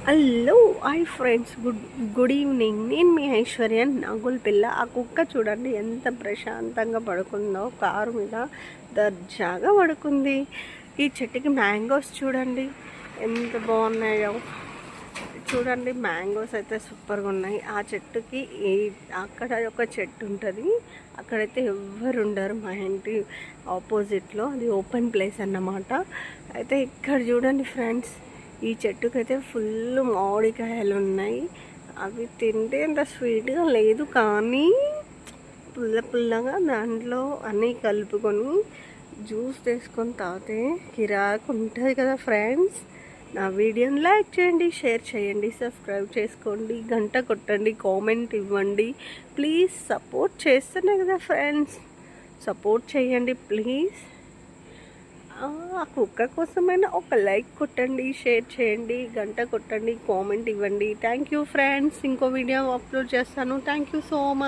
Hello hi friends, good evening. నేను మీ ఐశ్వర్య నాగుల్ పిల్ల. ఆ కుక్క చూడండి ఎంత ప్రశాంతంగా పడుకుందో, కారు మీద దర్జాగా పడుకుంది. ఈ చెట్టుకి మ్యాంగోస్ చూడండి ఎంత బాగున్నాయో. చూడండి మ్యాంగోస్ అయితే సూపర్గా ఉన్నాయి. ఆ చెట్టుకి అక్కడ ఒక చెట్టు ఉంటుంది, అక్కడైతే ఎవ్వరు ఉండరు. మా ఇంటి ఆపోజిట్లో అది ఓపెన్ ప్లేస్ అన్నమాట. అయితే ఇక్కడ చూడండి ఫ్రెండ్స్, ఈ చెట్టుకైతే ఫుల్ మామిడికాయలు ఉన్నాయి. అవి తింటే అంత స్వీట్గా లేదు, కానీ పుల్లగా దాంట్లో అన్నీ కలుపుకొని జ్యూస్ తీసుకొని తాగితే కిరాకు ఉంటుంది కదా ఫ్రెండ్స్. నా వీడియోని లైక్ చేయండి, షేర్ చేయండి, సబ్స్క్రైబ్ చేసుకోండి, గంట కొట్టండి, కామెంట్ ఇవ్వండి ప్లీజ్. సపోర్ట్ చేస్తేనే కదా ఫ్రెండ్స్, సపోర్ట్ చేయండి ప్లీజ్. ఆ కుక్క కోసమైనా ఒక లైక్ కొట్టండి, షేర్ చేయండి, గంట కొట్టండి, కామెంట్ ఇవ్వండి. Thank you friends. ఇంకో వీడియో అప్లోడ్ చేస్తాను. Thank you so much.